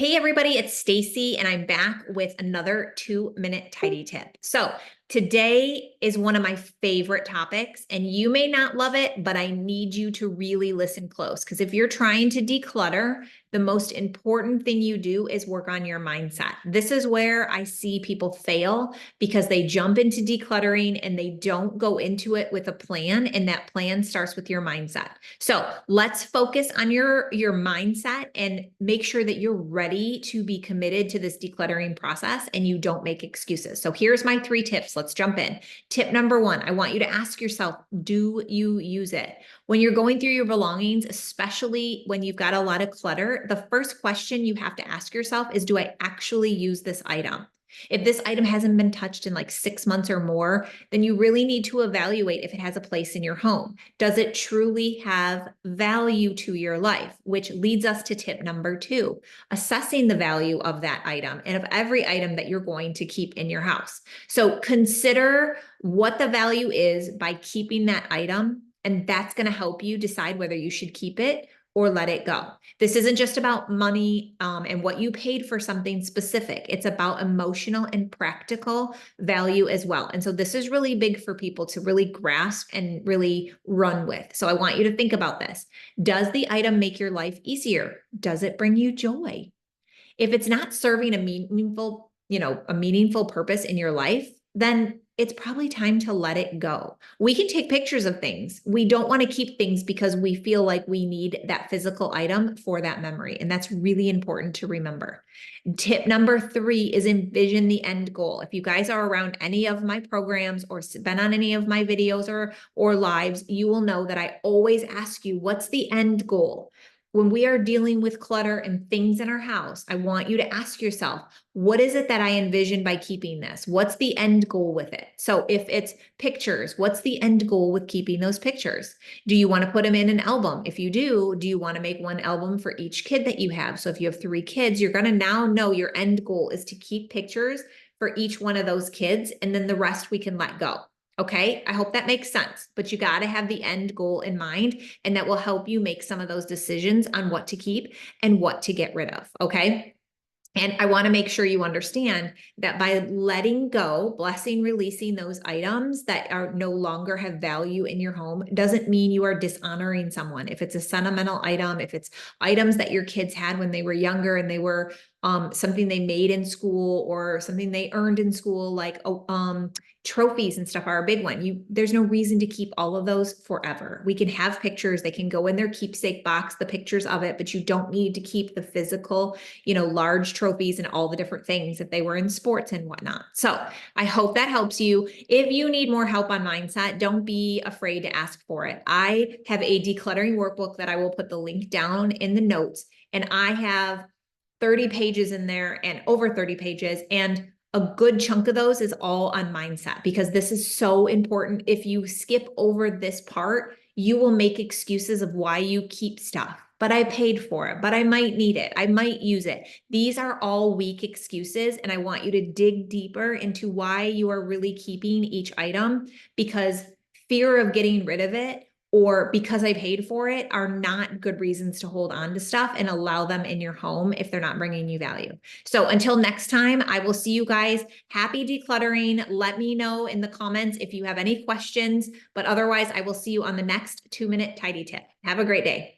Hey everybody, it's Stacy and I'm back with another 2-minute tidy tip. So today is one of my favorite topics and you may not love it, but I need you to really listen close because if you're trying to declutter, the most important thing you do is work on your mindset. This is where I see people fail because they jump into decluttering and they don't go into it with a plan, and that plan starts with your mindset. So let's focus on your mindset and make sure that you're ready to be committed to this decluttering process and you don't make excuses. So here's my 3 tips. Let's jump in. Tip number 1, I want you to ask yourself, do you use it? When you're going through your belongings, especially when you've got a lot of clutter, the first question you have to ask yourself is, do I actually use this item? If this item hasn't been touched in like 6 months or more, then you really need to evaluate if it has a place in your home. Does it truly have value to your life? Which leads us to tip number 2, assessing the value of that item and of every item that you're going to keep in your house. So consider what the value is by keeping that item, and that's going to help you decide whether you should keep it or let it go. This isn't just about money and what you paid for something specific. It's about emotional and practical value as well. And so this is really big for people to really grasp and really run with. So I want you to think about this. Does the item make your life easier? Does it bring you joy? If it's not serving a meaningful purpose in your life, then it's probably time to let it go. We can take pictures of things. We don't want to keep things because we feel like we need that physical item for that memory. And that's really important to remember. Tip number 3 is envision the end goal. If you guys are around any of my programs or been on any of my videos or lives, you will know that I always ask you, what's the end goal? When we are dealing with clutter and things in our house, I want you to ask yourself, what is it that I envision by keeping this? What's the end goal with it? So if it's pictures, what's the end goal with keeping those pictures? Do you want to put them in an album? If you do you want to make one album for each kid that you have? So if you have 3 kids, you're going to now know your end goal is to keep pictures for each one of those kids, and then the rest we can let go. Okay, I hope that makes sense, but you got to have the end goal in mind, and that will help you make some of those decisions on what to keep and what to get rid of. Okay. And I want to make sure you understand that by letting go, blessing, releasing those items that are no longer have value in your home doesn't mean you are dishonoring someone. If it's a sentimental item, if it's items that your kids had when they were younger and they were something they made in school or something they earned in school, like trophies and stuff are a big one. There's no reason to keep all of those forever. We can have pictures, they can go in their keepsake box, the pictures of it, but you don't need to keep the physical, large trophies and all the different things if they were in sports and whatnot. So I hope that helps you. If you need more help on mindset, don't be afraid to ask for it. I have a decluttering workbook that I will put the link down in the notes, and I have 30 pages in there, and over 30 pages, and a good chunk of those is all on mindset, because this is so important. If you skip over this part, you will make excuses of why you keep stuff. But I paid for it, but I might need it, I might use it. These are all weak excuses, and I want you to dig deeper into why you are really keeping each item, because fear of getting rid of it or because I paid for it are not good reasons to hold on to stuff and allow them in your home if they're not bringing you value. So until next time, I will see you guys. Happy decluttering. Let me know in the comments if you have any questions, but otherwise I will see you on the next 2-minute tidy tip. Have a great day.